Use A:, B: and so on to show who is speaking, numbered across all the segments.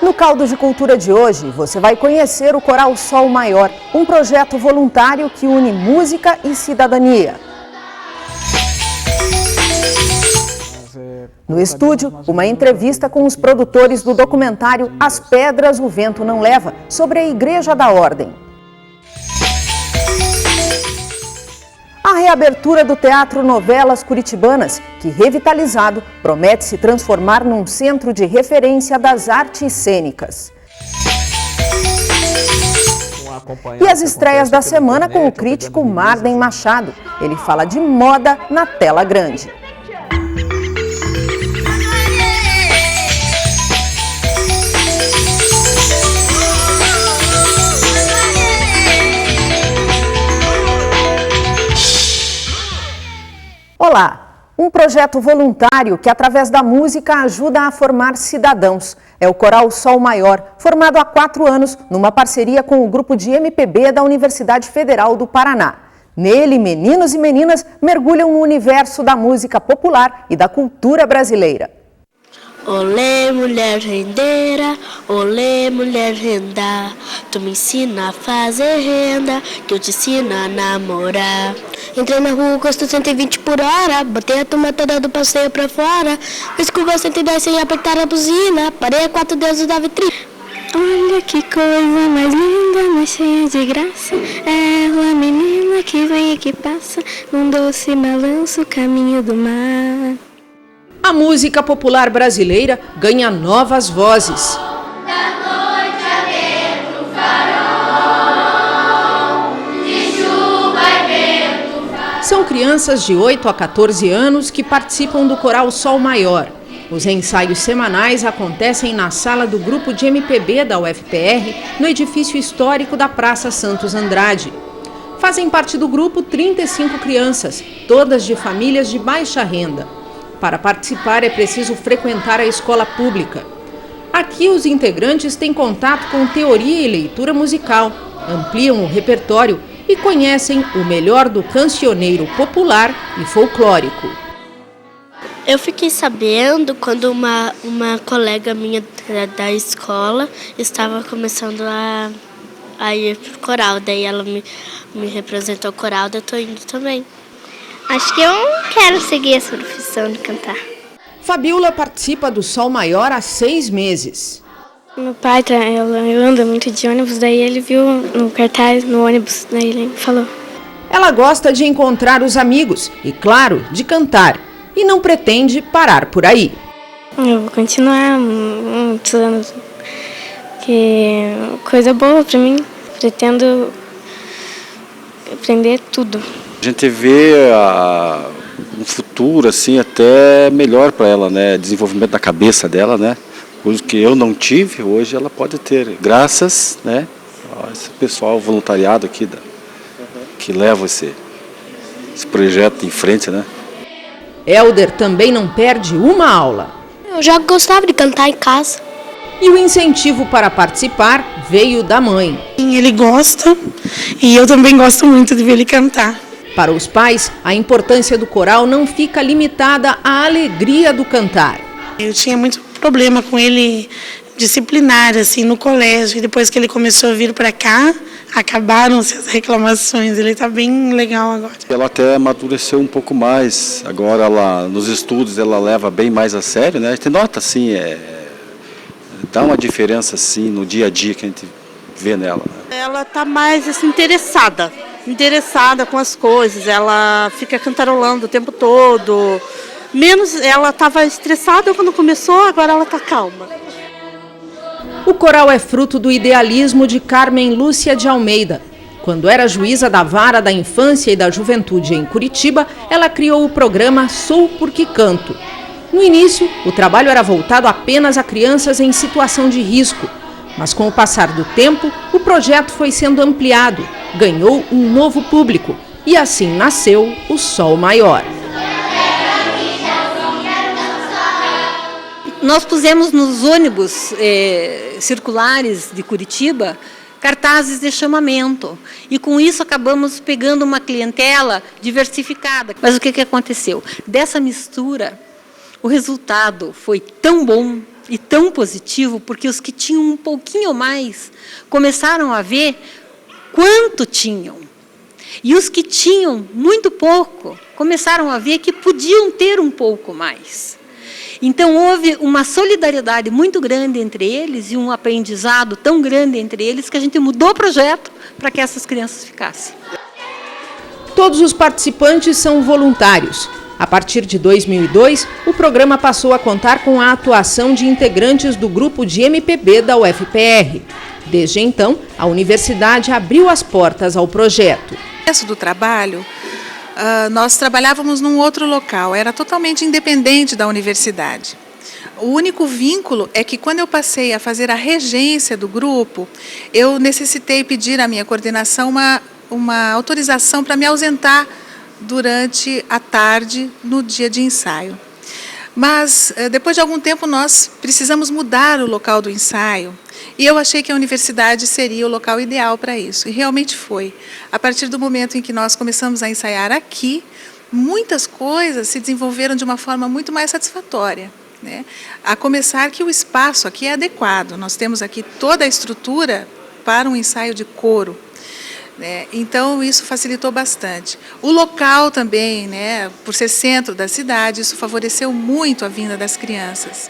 A: No Caldo de Cultura de hoje, você vai conhecer o Coral Sol Maior, um projeto voluntário que une música e cidadania. No estúdio, uma entrevista com os produtores do documentário As Pedras o Vento Não Leva, sobre a Igreja da Ordem. A reabertura do Teatro Novelas Curitibanas, que, revitalizado, promete se transformar num centro de referência das artes cênicas. E as estreias da semana com o crítico Marden Machado. Ele fala de moda na tela grande. Olá! Um projeto voluntário que, através da música, ajuda a formar cidadãos. É o Coral Sol Maior, formado há 4 anos, numa parceria com o grupo de MPB da Universidade Federal do Paraná. Nele, meninos e meninas mergulham no universo da música popular e da cultura brasileira.
B: Olê, mulher rendeira, olê, mulher renda, tu me ensina a fazer renda, que eu te ensino a namorar. Entrei na rua, custo 120 por hora, botei a turma toda do passeio pra fora, fiz curva 110 sem apertar a buzina, parei a 4 deuses da vitrine. Olha que coisa mais linda, mais cheia de graça, é uma menina que vem e que passa, num doce balanço, caminho do mar.
A: A música popular brasileira ganha novas vozes. São crianças de 8 a 14 anos que participam do Coral Sol Maior. Os ensaios semanais acontecem na sala do grupo de MPB da UFPR, no edifício histórico da Praça Santos Andrade. Fazem parte do grupo 35 crianças, todas de famílias de baixa renda. Para participar é preciso frequentar a escola pública. Aqui os integrantes têm contato com teoria e leitura musical, ampliam o repertório e conhecem o melhor do cancioneiro popular e folclórico.
B: Eu fiquei sabendo quando uma colega minha da escola estava começando a ir pro coral, daí ela me representou o coral, daí eu estou indo também. Acho que eu quero seguir essa profissão de cantar.
A: Fabiola participa do Sol Maior há 6 meses.
C: Meu pai anda muito de ônibus, daí ele viu no cartaz, no ônibus, daí ele falou.
A: Ela gosta de encontrar os amigos e, claro, de cantar. E não pretende parar por aí.
C: Eu vou continuar muitos anos, que coisa boa para mim. Pretendo aprender tudo.
D: A gente vê um futuro assim até melhor para ela, né? Desenvolvimento da cabeça dela, né? Coisa que eu não tive, hoje ela pode ter, graças, né, a esse pessoal voluntariado aqui que leva esse projeto em frente, né?
A: Helder também não perde uma aula.
B: Eu já gostava de cantar em casa.
A: E o incentivo para participar veio da mãe.
E: Ele gosta e eu também gosto muito de ver ele cantar.
A: Para os pais, a importância do coral não fica limitada à alegria do cantar.
E: Eu tinha muito problema com ele disciplinar assim no colégio, e depois que ele começou a vir para cá, acabaram-se as reclamações. Ele está bem legal agora.
D: Ela até amadureceu um pouco mais. Agora nos estudos ela leva bem mais a sério, né? A gente nota assim, dá uma diferença assim no dia a dia que a gente vê nela. Né?
F: Ela está mais assim, interessada com as coisas. Ela fica cantarolando o tempo todo. Menos ela estava estressada quando começou, agora ela está calma.
A: O coral é fruto do idealismo de Carmen Lúcia de Almeida. Quando era juíza da Vara da Infância e da Juventude em Curitiba, ela criou o programa Sou Porque Canto. No início, o trabalho era voltado apenas a crianças em situação de risco. Mas com o passar do tempo, o projeto foi sendo ampliado, ganhou um novo público e assim nasceu o Sol Maior.
G: Nós pusemos nos ônibus circulares de Curitiba cartazes de chamamento. E com isso acabamos pegando uma clientela diversificada. Mas o que aconteceu? Dessa mistura, o resultado foi tão bom e tão positivo, porque os que tinham um pouquinho mais começaram a ver quanto tinham. E os que tinham muito pouco começaram a ver que podiam ter um pouco mais. Então, houve uma solidariedade muito grande entre eles e um aprendizado tão grande entre eles que a gente mudou o projeto para que essas crianças ficassem.
A: Todos os participantes são voluntários. A partir de 2002, o programa passou a contar com a atuação de integrantes do grupo de MPB da UFPR. Desde então, a universidade abriu as portas ao projeto.
H: No começo do trabalho, nós trabalhávamos num outro local, era totalmente independente da universidade. O único vínculo é que quando eu passei a fazer a regência do grupo, eu necessitei pedir à minha coordenação uma autorização para me ausentar durante a tarde no dia de ensaio. Mas, depois de algum tempo, nós precisamos mudar o local do ensaio. E eu achei que a universidade seria o local ideal para isso. E realmente foi. A partir do momento em que nós começamos a ensaiar aqui, muitas coisas se desenvolveram de uma forma muito mais satisfatória, né? A começar que o espaço aqui é adequado. Nós temos aqui toda a estrutura para um ensaio de coro. Então, isso facilitou bastante. O local também, né, por ser centro da cidade, isso favoreceu muito a vinda das crianças.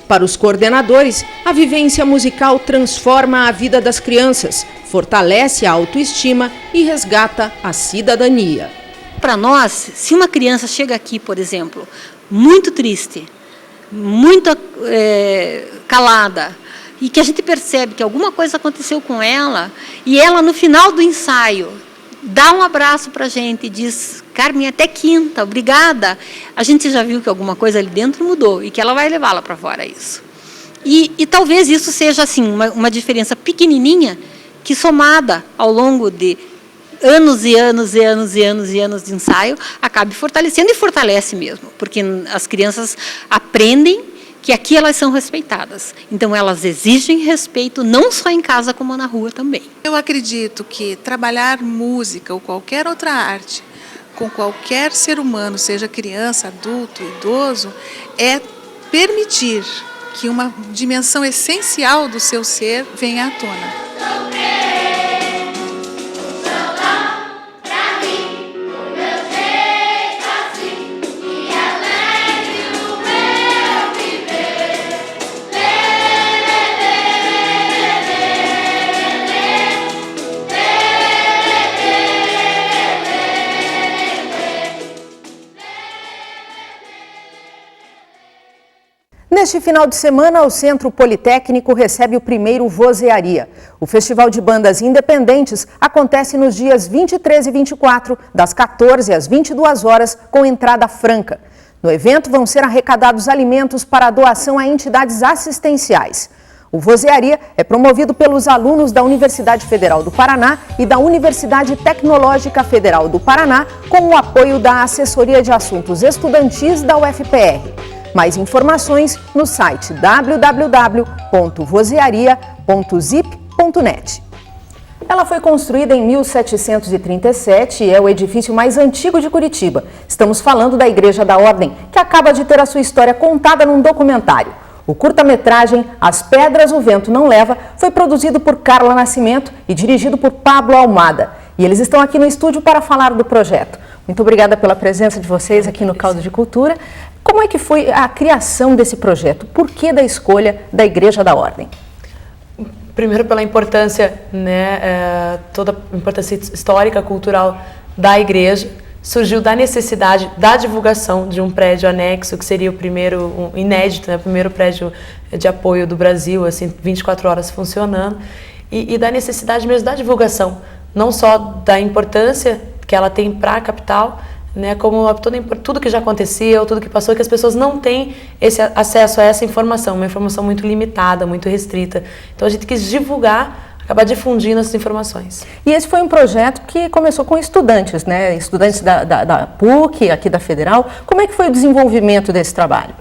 A: Para os coordenadores, a vivência musical transforma a vida das crianças, fortalece a autoestima e resgata a cidadania.
G: Para nós, se uma criança chega aqui, por exemplo, muito triste, muito calada, e que a gente percebe que alguma coisa aconteceu com ela, e ela, no final do ensaio, dá um abraço para a gente e diz: Carmen, até quinta, obrigada. A gente já viu que alguma coisa ali dentro mudou e que ela vai levá-la para fora isso. E talvez isso seja assim, uma diferença pequenininha que, somada ao longo de anos e anos e anos e anos e anos de ensaio, acabe fortalecendo, e fortalece mesmo, porque as crianças aprendem que aqui elas são respeitadas. Então, elas exigem respeito não só em casa, como na rua também.
H: Eu acredito que trabalhar música ou qualquer outra arte com qualquer ser humano, seja criança, adulto, idoso, é permitir que uma dimensão essencial do seu ser venha à tona.
A: Neste final de semana, o Centro Politécnico recebe o primeiro Vozearia. O Festival de Bandas Independentes acontece nos dias 23 e 24, das 14 às 22 horas, com entrada franca. No evento vão ser arrecadados alimentos para doação a entidades assistenciais. O Vozearia é promovido pelos alunos da Universidade Federal do Paraná e da Universidade Tecnológica Federal do Paraná, com o apoio da Assessoria de Assuntos Estudantis da UFPR. Mais informações no site www.vozearia.zip.net. Ela foi construída em 1737 e é o edifício mais antigo de Curitiba. Estamos falando da Igreja da Ordem, que acaba de ter a sua história contada num documentário. O curta-metragem As Pedras o Vento Não Leva foi produzido por Carla Nascimento e dirigido por Pablo Almada. E eles estão aqui no estúdio para falar do projeto. Muito obrigada pela presença de vocês aqui no Caldo de Cultura. Como é que foi a criação desse projeto? Por que da escolha da Igreja da Ordem?
I: Primeiro pela importância, toda a importância histórica, cultural da igreja. Surgiu da necessidade da divulgação de um prédio anexo, que seria o primeiro, inédito, o primeiro prédio de apoio do Brasil, assim, 24 horas funcionando, e da necessidade mesmo da divulgação, não só da importância que ela tem para a capital, como tudo que já aconteceu, tudo que passou, que as pessoas não têm esse acesso a essa informação, uma informação muito limitada, muito restrita. Então a gente quis divulgar, acabar difundindo essas informações.
A: E esse foi um projeto que começou com estudantes, estudantes da PUC, aqui da Federal. Como é que foi o desenvolvimento desse trabalho?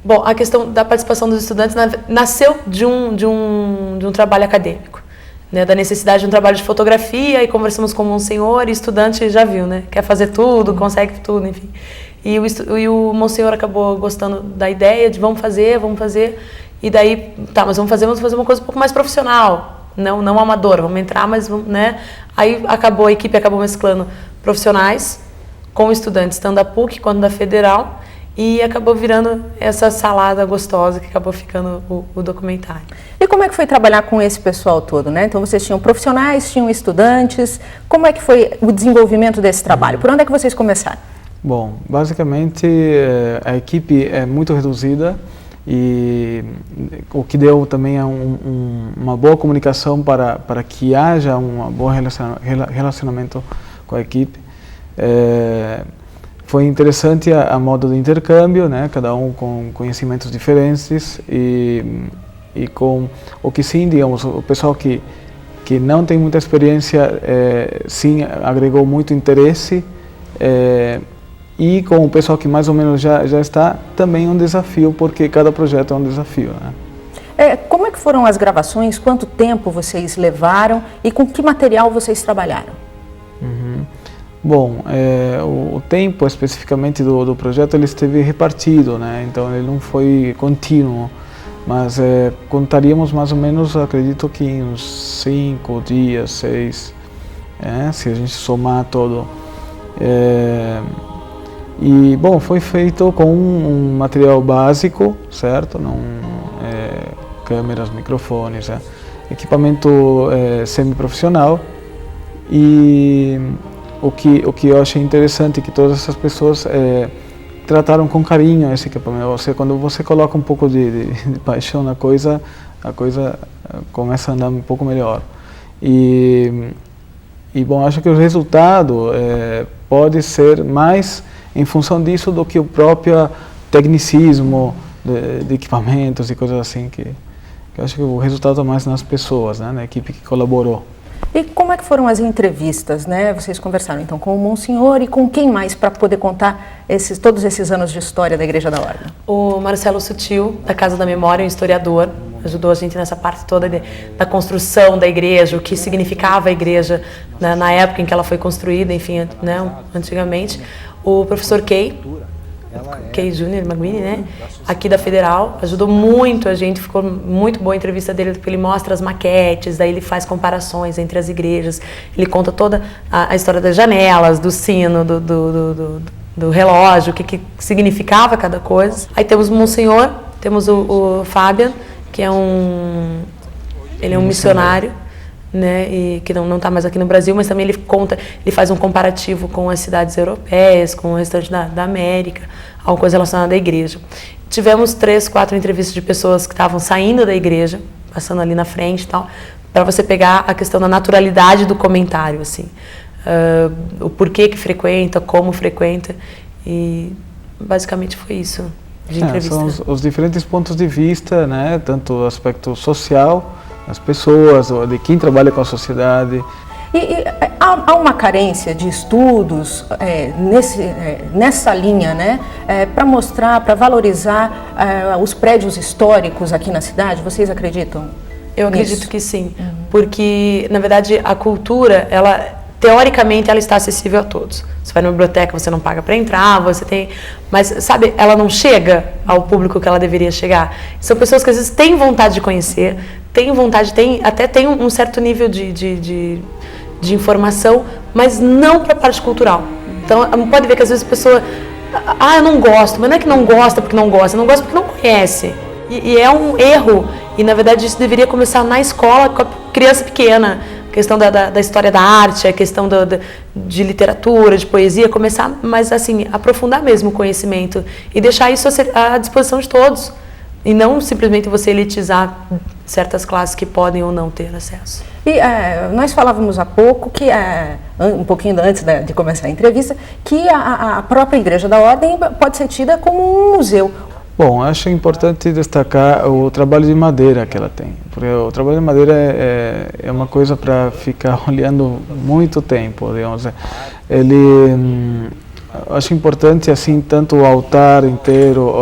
I: Bom, a questão da participação dos estudantes nasceu de um trabalho acadêmico. Da necessidade de um trabalho de fotografia, e conversamos com um senhor, e estudante já viu, quer fazer tudo, consegue tudo, enfim. E o Monsenhor acabou gostando da ideia de vamos fazer, e daí, tá, mas vamos fazer uma coisa um pouco mais profissional, não amadora, vamos entrar, mas né? Aí a equipe acabou mesclando profissionais com estudantes, tanto da PUC quanto da Federal, e acabou virando essa salada gostosa que acabou ficando o documentário.
A: E como é que foi trabalhar com esse pessoal todo, né? Então vocês tinham profissionais, tinham estudantes, como é que foi o desenvolvimento desse trabalho? Por onde é que vocês começaram?
J: Bom, basicamente a equipe é muito reduzida e o que deu também é uma boa comunicação para que haja um bom relacionamento com a equipe. Foi interessante a modo de intercâmbio, né? Cada um com conhecimentos diferentes e com o que sim, digamos, o pessoal que não tem muita experiência, sim, agregou muito interesse, e com o pessoal que mais ou menos já está, também um desafio, porque cada projeto é um desafio, né?
A: Como é que foram as gravações, quanto tempo vocês levaram e com que material vocês trabalharam?
J: Bom, o tempo especificamente do projeto ele esteve repartido, né? Então ele não foi contínuo, mas contaríamos mais ou menos, acredito que uns 5 dias, 6, se a gente somar todo. E bom, foi feito com um material básico, certo? Não, câmeras, microfones, equipamento semi-profissional. E o que eu achei interessante é que todas essas pessoas trataram com carinho esse equipamento. Quando você coloca um pouco de paixão na coisa, a coisa começa a andar um pouco melhor. E bom, acho que o resultado pode ser mais em função disso do que o próprio tecnicismo de equipamentos e coisas assim, que eu acho que o resultado é mais nas pessoas, né, na equipe que colaborou.
A: E como é que foram as entrevistas, né? Vocês conversaram então com o Monsenhor e com quem mais para poder contar todos esses anos de história da Igreja da Ordem?
I: O Marcelo Sutil, da Casa da Memória, um historiador, ajudou a gente nessa parte toda da construção da igreja, o que significava a igreja na época em que ela foi construída, enfim, né, antigamente. O professor Kay Júnior Maguini, né, aqui da Federal, ajudou muito a gente, ficou muito boa a entrevista dele, porque ele mostra as maquetes, daí ele faz comparações entre as igrejas, ele conta toda a história das janelas, do sino, do relógio, o que significava cada coisa. Aí temos o Monsenhor, temos o Fabian, que ele é um missionário, né, e que não está mais aqui no Brasil, mas também ele faz um comparativo com as cidades europeias, com o restante da América, alguma coisa relacionada à igreja. Tivemos 3, 4 entrevistas de pessoas que estavam saindo da igreja, passando ali na frente e tal, para você pegar a questão da naturalidade do comentário, assim, o porquê que frequenta, como frequenta, e basicamente foi isso de entrevista.
J: São os diferentes pontos de vista, né, tanto o aspecto social, as pessoas, de quem trabalha com a sociedade.
A: E há uma carência de estudos nessa linha, né, para mostrar, para valorizar os prédios históricos aqui na cidade? Vocês acreditam?
I: Eu acredito que sim, porque, na verdade, a cultura, teoricamente, ela está acessível a todos. Você vai numa biblioteca, você não paga para entrar, mas, sabe, ela não chega ao público que ela deveria chegar. São pessoas que, às vezes, têm vontade de conhecer, até tem um certo nível de informação, mas não para a parte cultural. Então, pode ver que, às vezes, a pessoa... eu não gosto, mas não é que não gosta porque não gosta porque não conhece. E é um erro, e, na verdade, isso deveria começar na escola, com a criança pequena. A questão da história da arte, a questão de literatura, de poesia, começar, mas assim, aprofundar mesmo o conhecimento e deixar isso à disposição de todos. E não simplesmente você elitizar certas classes que podem ou não ter acesso.
A: E nós falávamos há pouco, um pouquinho antes de começar a entrevista, que a própria Igreja da Ordem pode ser tida como um museu.
J: Bom, acho importante destacar o trabalho de madeira que ela tem, porque o trabalho de madeira é uma coisa para ficar olhando muito tempo, digamos. Acho importante, assim, tanto o altar inteiro,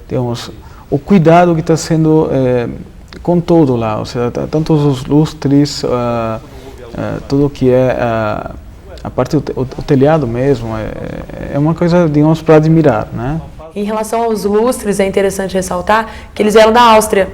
J: digamos, o cuidado que está sendo com tudo lá, ou seja, tanto os lustres, tudo que é A parte do telhado mesmo é uma coisa, digamos, para admirar, né?
I: Em relação aos lustres, é interessante ressaltar que eles vieram da Áustria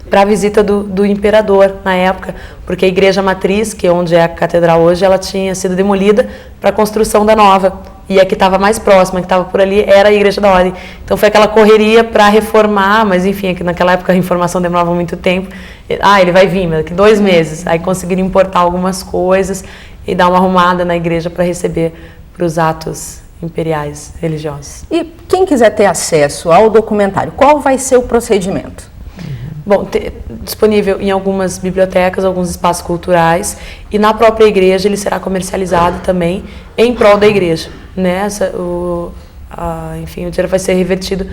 I: para a visita do imperador na época, porque a igreja matriz, que é onde é a catedral hoje, ela tinha sido demolida para a construção da nova. E a que estava mais próxima, que estava por ali, era a igreja da ordem. Então foi aquela correria para reformar, mas enfim, naquela época a informação demorava muito tempo. Ele vai vir daqui 2 meses. Aí conseguiram importar algumas coisas e dar uma arrumada na igreja para receber para os atos imperiais religiosos.
A: E quem quiser ter acesso ao documentário, qual vai ser o procedimento?
I: Bom, disponível em algumas bibliotecas, alguns espaços culturais, e na própria igreja ele será comercializado também em prol da igreja, né? Enfim, o dinheiro vai ser revertido,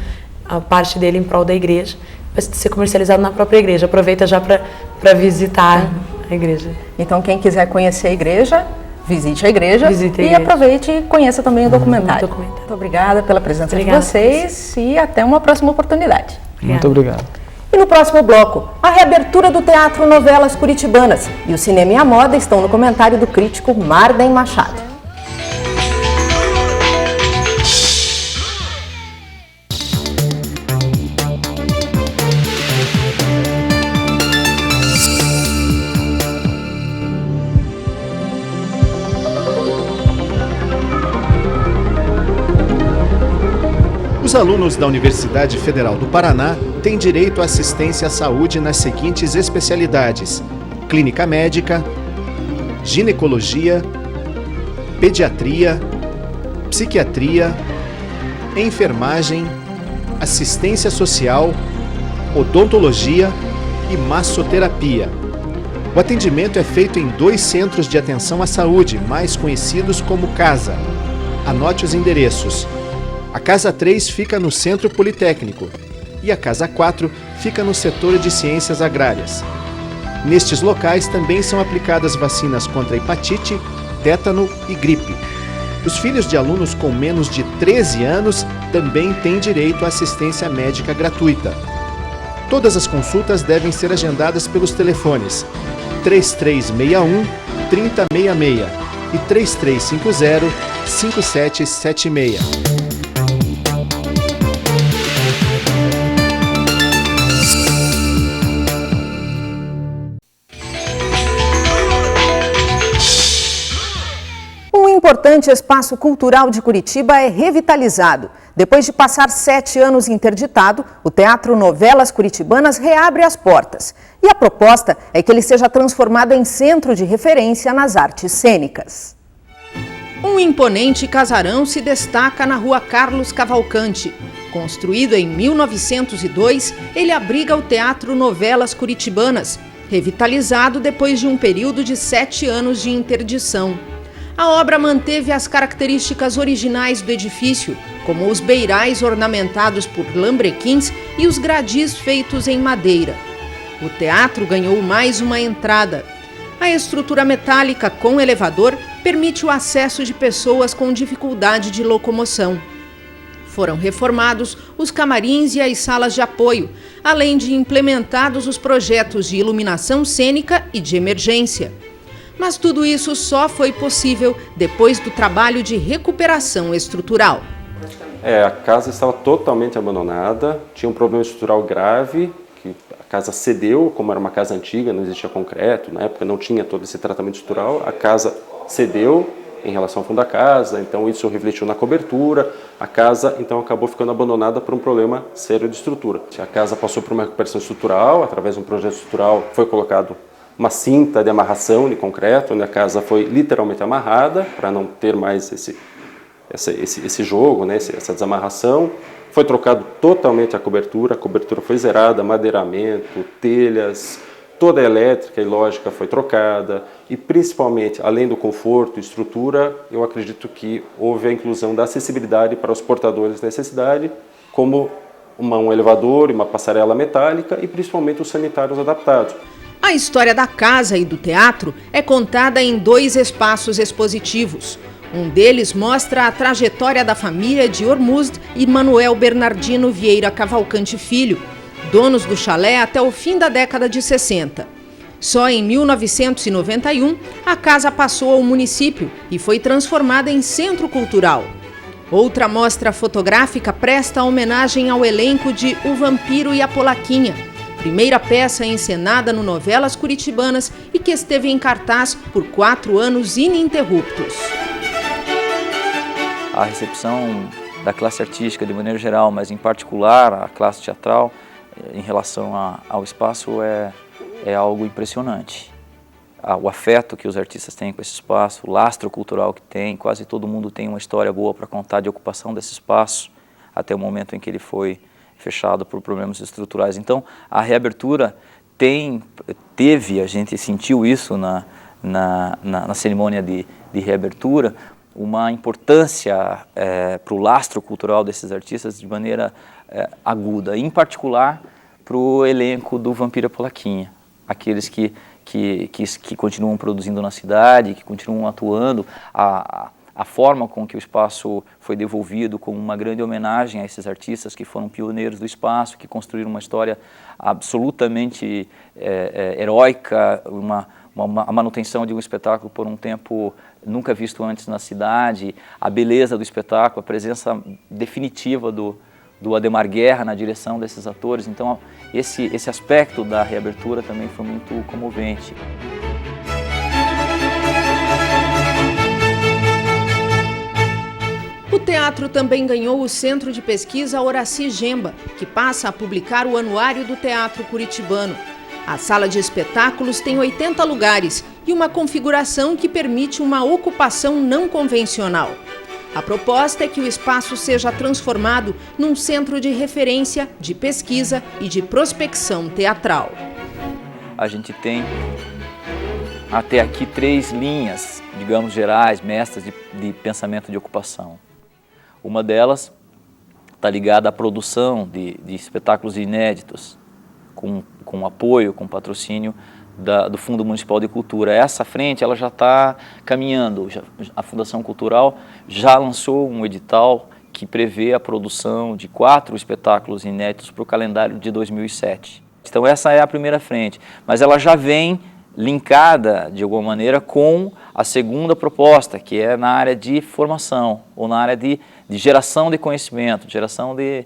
I: a parte dele em prol da igreja, vai ser comercializado na própria igreja. Aproveita já para visitar a igreja.
A: Então, quem quiser conhecer a igreja, visite a igreja e aproveite e conheça também o documentário. Muito obrigada pela presença de vocês e até uma próxima oportunidade.
J: Muito obrigado.
A: E no próximo bloco, a reabertura do Teatro Novelas Curitibanas e o cinema e a moda estão no comentário do crítico Marden Machado.
K: Os alunos da Universidade Federal do Paraná têm direito à assistência à saúde nas seguintes especialidades: clínica médica, ginecologia, pediatria, psiquiatria, enfermagem, assistência social, odontologia e massoterapia. O atendimento é feito em 2 centros de atenção à saúde, mais conhecidos como CASA. Anote os endereços. A Casa 3 fica no Centro Politécnico e a Casa 4 fica no setor de Ciências Agrárias. Nestes locais também são aplicadas vacinas contra hepatite, tétano e gripe. Os filhos de alunos com menos de 13 anos também têm direito à assistência médica gratuita. Todas as consultas devem ser agendadas pelos telefones 3361-3066 e 3350-5776.
A: Um importante espaço cultural de Curitiba é revitalizado. Depois de passar 7 anos interditado, o Teatro Novelas Curitibanas reabre as portas. E a proposta é que ele seja transformado em centro de referência nas artes cênicas. Um imponente casarão se destaca na Rua Carlos Cavalcante. Construído em 1902, ele abriga o Teatro Novelas Curitibanas, revitalizado depois de um período de 7 anos de interdição. A obra manteve as características originais do edifício, como os beirais ornamentados por lambrequins e os gradis feitos em madeira. O teatro ganhou mais uma entrada. A estrutura metálica com elevador permite o acesso de pessoas com dificuldade de locomoção. Foram reformados os camarins e as salas de apoio, além de implementados os projetos de iluminação cênica e de emergência. Mas tudo isso só foi possível depois do trabalho de recuperação estrutural.
L: A casa estava totalmente abandonada, tinha um problema estrutural grave, que a casa cedeu, como era uma casa antiga, não existia concreto, na época não tinha todo esse tratamento estrutural, a casa cedeu em relação ao fundo da casa, então isso refletiu na cobertura, a casa então acabou ficando abandonada por um problema sério de estrutura. A casa passou por uma recuperação estrutural, através de um projeto estrutural foi colocado uma cinta de amarração de concreto, onde a casa foi literalmente amarrada, para não ter mais esse jogo, né, essa desamarração. Foi trocado totalmente a cobertura foi zerada, madeiramento, telhas, toda a elétrica e lógica foi trocada e principalmente, além do conforto e estrutura, eu acredito que houve a inclusão da acessibilidade para os portadores de necessidade, como um elevador e uma passarela metálica e principalmente os sanitários adaptados.
A: A história da casa e do teatro é contada em 2 espaços expositivos. Um deles mostra a trajetória da família de Ormuzd e Manuel Bernardino Vieira Cavalcante Filho, donos do chalé até o fim da década de 60. Só em 1991, a casa passou ao município e foi transformada em centro cultural. Outra mostra fotográfica presta homenagem ao elenco de O Vampiro e a Polaquinha, primeira peça encenada no Novelas Curitibanas e que esteve em cartaz por 4 anos ininterruptos.
M: A recepção da classe artística de maneira geral, mas em particular a classe teatral, em relação ao espaço é algo impressionante. O afeto que os artistas têm com esse espaço, o lastro cultural que tem, quase todo mundo tem uma história boa para contar de ocupação desse espaço, até o momento em que ele foi fechado por problemas estruturais. Então, a reabertura a gente sentiu isso na cerimônia de reabertura, uma importância para o lastro cultural desses artistas de maneira aguda, em particular para o elenco do Vampiro e a Polaquinha, aqueles que continuam produzindo na cidade, que continuam atuando, a forma com que o espaço foi devolvido como uma grande homenagem a esses artistas que foram pioneiros do espaço, que construíram uma história absolutamente heróica, a manutenção de um espetáculo por um tempo nunca visto antes na cidade, a beleza do espetáculo, a presença definitiva do Ademar Guerra na direção desses atores. Então, esse aspecto da reabertura também foi muito comovente.
A: O teatro também ganhou o Centro de Pesquisa Horaci Gemba, que passa a publicar o Anuário do Teatro Curitibano. A sala de espetáculos tem 80 lugares e uma configuração que permite uma ocupação não convencional. A proposta é que o espaço seja transformado num centro de referência, de pesquisa e de prospecção teatral.
M: A gente tem até aqui 3 linhas, digamos, gerais, mestras de pensamento de ocupação. Uma delas está ligada à produção de espetáculos inéditos, com apoio, com patrocínio do Fundo Municipal de Cultura. Essa frente ela já está caminhando. A Fundação Cultural já lançou um edital que prevê a produção de 4 espetáculos inéditos para o calendário de 2007. Então essa é a primeira frente, mas ela já vem linkada de alguma maneira com a segunda proposta, que é na área de formação, ou na área de geração de conhecimento, de geração de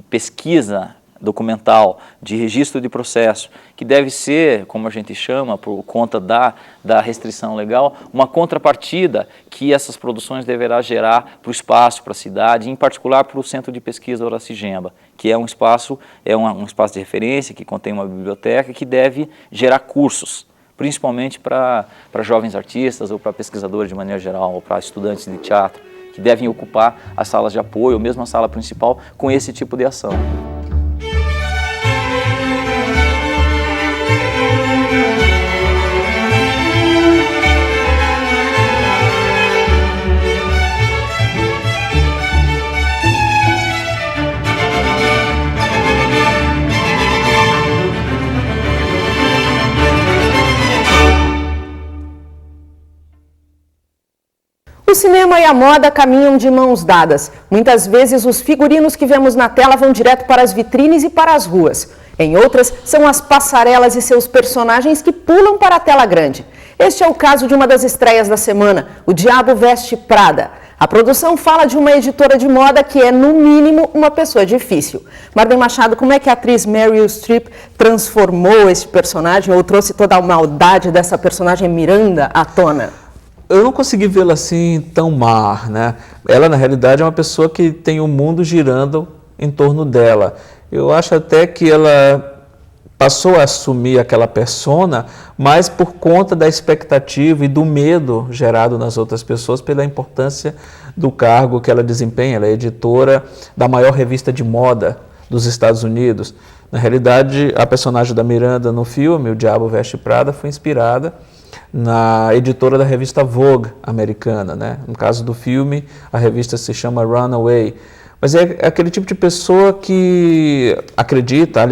M: pesquisa documental, de registro de processo, que deve ser, como a gente chama, por conta da restrição legal, uma contrapartida que essas produções deverá gerar para o espaço, para a cidade, em particular para o Centro de Pesquisa Horaci Gemba, que é um espaço de referência, que contém uma biblioteca, que deve gerar cursos, principalmente para jovens artistas ou para pesquisadores de maneira geral, ou para estudantes de teatro, que devem ocupar as salas de apoio, ou mesmo a sala principal, com esse tipo de ação.
A: O cinema e a moda caminham de mãos dadas. Muitas vezes os figurinos que vemos na tela vão direto para as vitrines e para as ruas. Em outras, são as passarelas e seus personagens que pulam para a tela grande. Este é o caso de uma das estreias da semana, O Diabo Veste Prada. A produção fala de uma editora de moda que é, no mínimo, uma pessoa difícil. Marden Machado, como é que a atriz Meryl Streep transformou esse personagem ou trouxe toda a maldade dessa personagem Miranda à tona?
N: Eu não consegui vê-la assim tão má, né? Ela, na realidade, é uma pessoa que tem o mundo girando em torno dela. Eu acho até que ela passou a assumir aquela persona, mas por conta da expectativa e do medo gerado nas outras pessoas pela importância do cargo que ela desempenha. Ela é editora da maior revista de moda dos Estados Unidos. Na realidade, a personagem da Miranda no filme, O Diabo Veste Prada, foi inspirada na editora da revista Vogue americana, né? No caso do filme, a revista se chama Runaway. Mas é aquele tipo de pessoa que acredita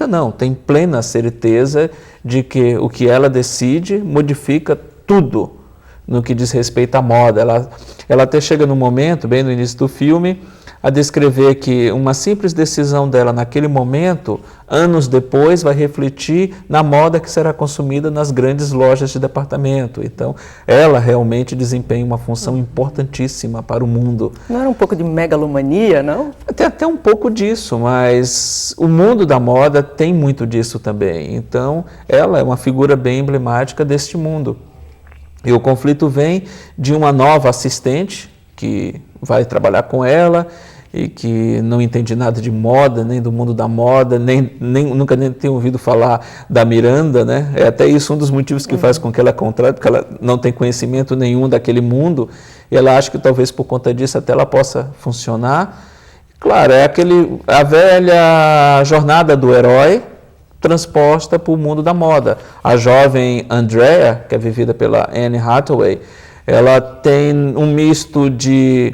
N: não, tem plena certeza de que o que ela decide modifica tudo no que diz respeito à moda. Ela até chega no momento, bem no início do filme, a descrever que uma simples decisão dela naquele momento, anos depois, vai refletir na moda que será consumida nas grandes lojas de departamento. Então, ela realmente desempenha uma função importantíssima para o mundo.
O: Não era um pouco de megalomania, não?
N: Tem até um pouco disso, mas o mundo da moda tem muito disso também. Então, ela é uma figura bem emblemática deste mundo. E o conflito vem de uma nova assistente que vai trabalhar com ela e que não entende nada de moda, nem do mundo da moda, nunca tem ouvido falar da Miranda, né? É até isso um dos motivos que faz com que ela é contrária, porque ela não tem conhecimento nenhum daquele mundo, e ela acha que talvez por conta disso até ela possa funcionar. Claro, é a velha jornada do herói transposta para o mundo da moda. A jovem Andrea, que é vivida pela Anne Hathaway, ela tem um misto de...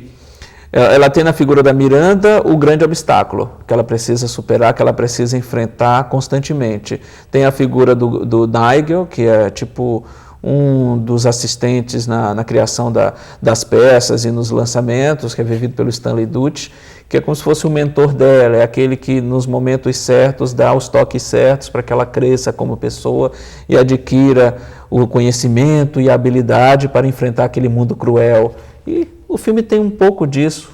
N: Ela tem na figura da Miranda o grande obstáculo que ela precisa superar, que ela precisa enfrentar constantemente. Tem a figura do Nigel, que é tipo um dos assistentes na criação das peças e nos lançamentos, que é vivido pelo Stanley Tucci, que é como se fosse o mentor dela, é aquele que nos momentos certos dá os toques certos para que ela cresça como pessoa e adquira o conhecimento e a habilidade para enfrentar aquele mundo cruel. E o filme tem um pouco disso,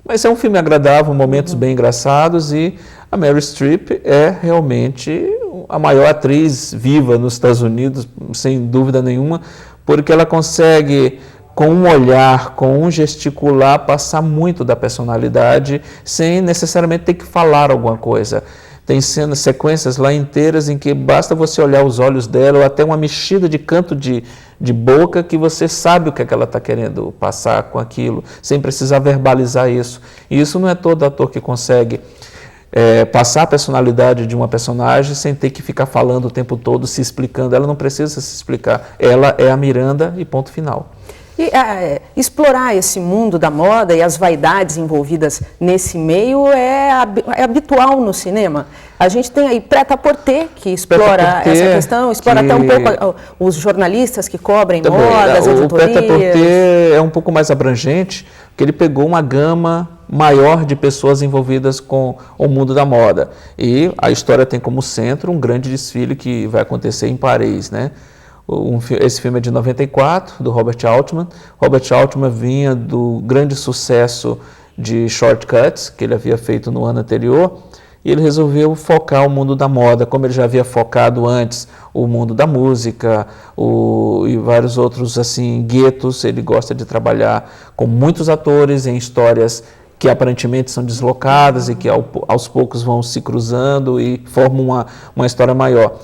N: mas é um filme agradável, momentos bem engraçados, e a Meryl Streep é realmente a maior atriz viva nos Estados Unidos, sem dúvida nenhuma, porque ela consegue, com um olhar, com um gesticular, passar muito da personalidade, sem necessariamente ter que falar alguma coisa. Tem sequências lá inteiras em que basta você olhar os olhos dela, ou até uma mexida de canto de boca, que você sabe o que é que ela está querendo passar com aquilo, sem precisar verbalizar isso. E isso não é todo ator que consegue passar a personalidade de uma personagem sem ter que ficar falando o tempo todo, se explicando. Ela não precisa se explicar. Ela é a Miranda e ponto final.
O: E explorar esse mundo da moda e as vaidades envolvidas nesse meio é habitual no cinema. A gente tem aí Prêt-à-Porter, que explora essa questão, explora até um pouco os jornalistas que cobrem também, modas, editorias. O
N: Prêt-à-Porter é um pouco mais abrangente, porque ele pegou uma gama maior de pessoas envolvidas com o mundo da moda. E a história tem como centro um grande desfile que vai acontecer em Paris, né? Esse filme é de 94, do Robert Altman. Robert Altman vinha do grande sucesso de Short Cuts, que ele havia feito no ano anterior, e ele resolveu focar o mundo da moda, como ele já havia focado antes o mundo da música e vários outros assim, guetos. Ele gosta de trabalhar com muitos atores em histórias que aparentemente são deslocadas e que aos poucos vão se cruzando e formam uma história maior.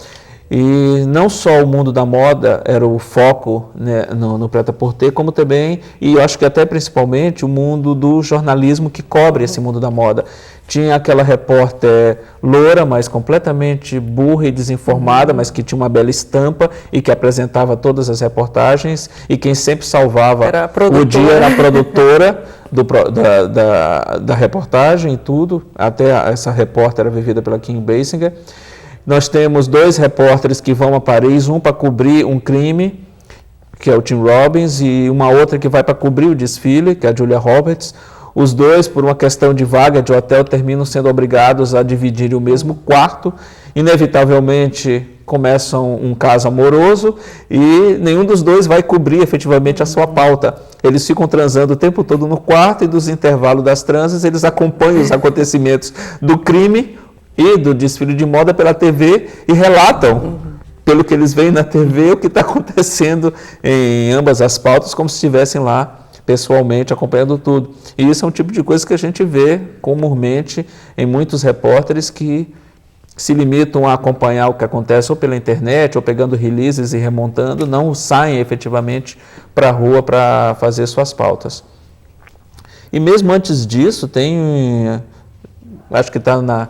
N: E não só o mundo da moda era o foco, né, no Prêt-à-Porter, como também, e eu acho que até principalmente, o mundo do jornalismo que cobre esse mundo da moda. Tinha aquela repórter loura, mas completamente burra e desinformada, mas que tinha uma bela estampa e que apresentava todas as reportagens, e quem sempre salvava o dia era a produtora da reportagem e tudo. Até essa repórter era vivida pela Kim Basinger. Nós temos dois repórteres que vão a Paris, um para cobrir um crime, que é o Tim Robbins, e uma outra que vai para cobrir o desfile, que é a Julia Roberts. Os dois, por uma questão de vaga de hotel, terminam sendo obrigados a dividir o mesmo quarto. Inevitavelmente começam um caso amoroso e nenhum dos dois vai cobrir efetivamente a sua pauta. Eles ficam transando o tempo todo no quarto, e dos intervalos das transes eles acompanham os acontecimentos do crime e do desfile de moda pela TV e relatam, pelo que eles veem na TV, o que está acontecendo em ambas as pautas, como se estivessem lá pessoalmente acompanhando tudo. E isso é um tipo de coisa que a gente vê comumente em muitos repórteres que se limitam a acompanhar o que acontece ou pela internet, ou pegando releases e remontando, não saem efetivamente para a rua para fazer suas pautas. E mesmo antes disso, tem, acho que está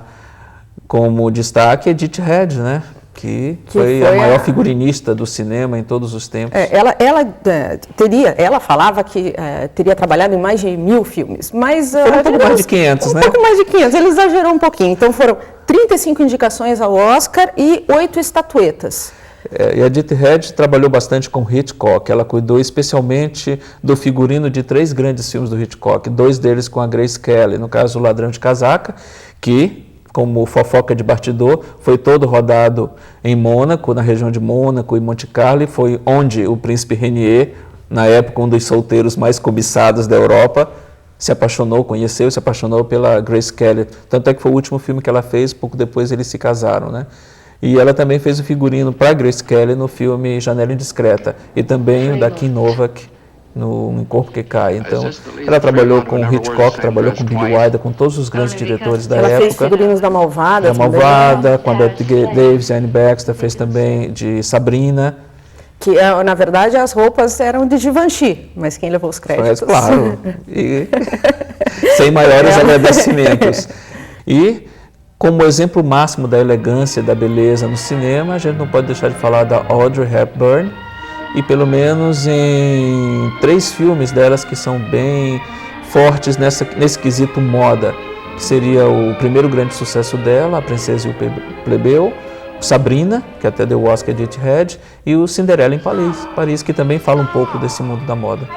N: como destaque, Edith Head, né? Que foi a maior figurinista do cinema em todos os tempos.
O: Ela falava que teria trabalhado em mais de 1000 filmes, mas...
N: Foram um pouco mais de 500, né?
O: Um pouco mais de 500, ele exagerou um pouquinho. Então foram 35 indicações ao Oscar e 8 estatuetas.
N: E a Edith Head trabalhou bastante com Hitchcock. Ela cuidou especialmente do figurino de 3 grandes filmes do Hitchcock, 2 deles com a Grace Kelly. No caso, O Ladrão de Casaca, que, como fofoca de bastidor, foi todo rodado em Mônaco, na região de Mônaco e Monte Carlo, foi onde o príncipe Rainier, na época um dos solteiros mais cobiçados da Europa, conheceu e se apaixonou pela Grace Kelly. Tanto é que foi o último filme que ela fez, pouco depois eles se casaram, né? E ela também fez o figurino para Grace Kelly no filme Janela Indiscreta e também o da Kim Novak no Em Corpo que Cai. Então, ela trabalhou com Hitchcock, trabalhou com Billy Wilder, com todos os grandes diretores da época. Ela fez
O: figurinos da Malvada.
N: Da Malvada, com a Bette Davis, a Anne Baxter, fez também de Sabrina.
O: Que, na verdade, as roupas eram de Givenchy, mas quem levou os créditos?
N: Claro, e sem maiores agradecimentos. E, como exemplo máximo da elegância e da beleza no cinema, a gente não pode deixar de falar da Audrey Hepburn, e pelo menos em 3 filmes delas que são bem fortes nesse quesito moda, que seria o primeiro grande sucesso dela, A Princesa e o Plebeu, Sabrina, que até deu o Oscar de Edith Head, e o Cinderela em Paris, que também fala um pouco desse mundo da moda.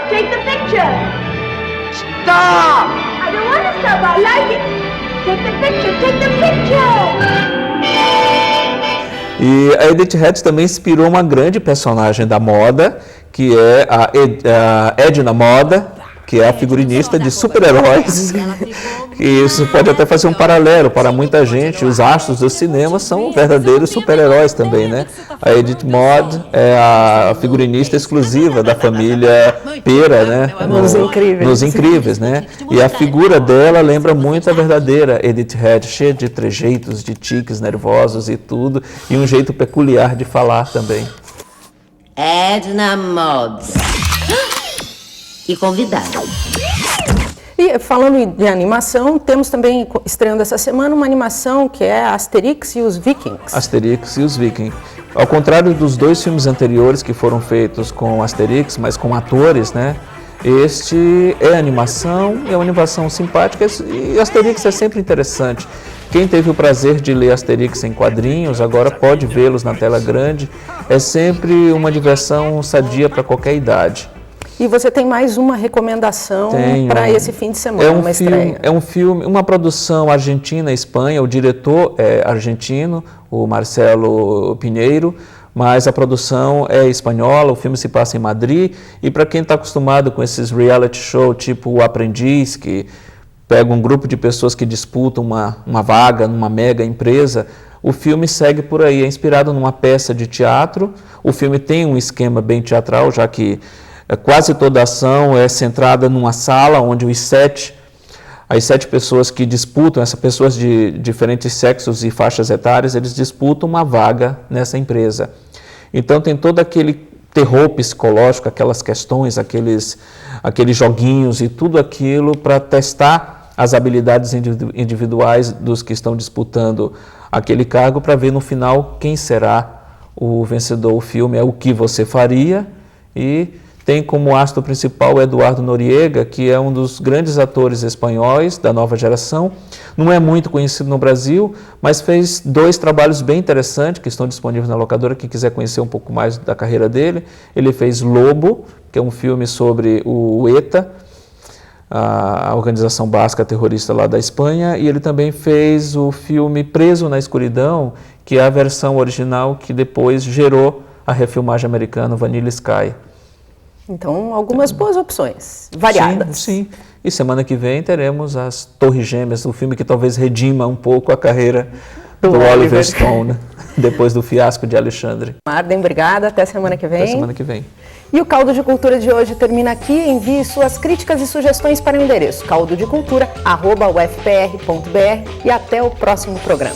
P: Take the picture! Stop! I don't want to stop, I like it! Take the picture!
N: E a Edith Head também inspirou uma grande personagem da moda, que é a Edna Moda, que é a figurinista de super-heróis. E isso pode até fazer um paralelo para muita gente. Os astros do cinema são verdadeiros super-heróis também, né? A Edith Mod é a figurinista exclusiva da família Pera, né? Nos Incríveis, né? E a figura dela lembra muito a verdadeira Edith Head, cheia de trejeitos, de tiques nervosos e tudo, e um jeito peculiar de falar também.
Q: Edna Mod. E convidada.
O: E falando de animação, temos também, estreando essa semana, uma animação que é Asterix e os Vikings.
N: Asterix e os Vikings. Ao contrário dos 2 filmes anteriores que foram feitos com Asterix, mas com atores, né? Este é animação, é uma animação simpática e Asterix é sempre interessante. Quem teve o prazer de ler Asterix em quadrinhos, agora pode vê-los na tela grande. É sempre uma diversão sadia para qualquer idade.
O: E você tem mais uma recomendação para esse fim de semana, uma estreia.
N: É um filme, uma produção argentina-espanha, o diretor é argentino, o Marcelo Pinheiro, mas a produção é espanhola, o filme se passa em Madrid, e para quem está acostumado com esses reality show tipo O Aprendiz, que pega um grupo de pessoas que disputam uma vaga numa mega empresa, o filme segue por aí, é inspirado numa peça de teatro. O filme tem um esquema bem teatral, já que quase toda a ação é centrada numa sala onde as 7 pessoas que disputam, essas pessoas de diferentes sexos e faixas etárias, eles disputam uma vaga nessa empresa. Então tem todo aquele terror psicológico, aquelas questões, aqueles joguinhos e tudo aquilo para testar as habilidades individuais dos que estão disputando aquele cargo, para ver no final quem será o vencedor. O filme é O Que Você Faria, e tem como astro principal Eduardo Noriega, que é um dos grandes atores espanhóis da nova geração. Não é muito conhecido no Brasil, mas fez 2 trabalhos bem interessantes que estão disponíveis na locadora. Quem quiser conhecer um pouco mais da carreira dele, ele fez Lobo, que é um filme sobre o ETA, a organização basca terrorista lá da Espanha, e ele também fez o filme Preso na Escuridão, que é a versão original que depois gerou a refilmagem americana Vanilla Sky.
O: Então, algumas boas opções, variadas.
N: Sim. E semana que vem teremos As Torres Gêmeas, o filme que talvez redima um pouco a carreira do Oliver Stone, né? Depois do fiasco de Alexandre.
O: Marden, obrigada. Até semana que vem.
N: Até semana que vem.
O: E o Caldo de Cultura de hoje termina aqui. Envie suas críticas e sugestões para o endereço caldodecultura@ufpr.br e até o próximo programa.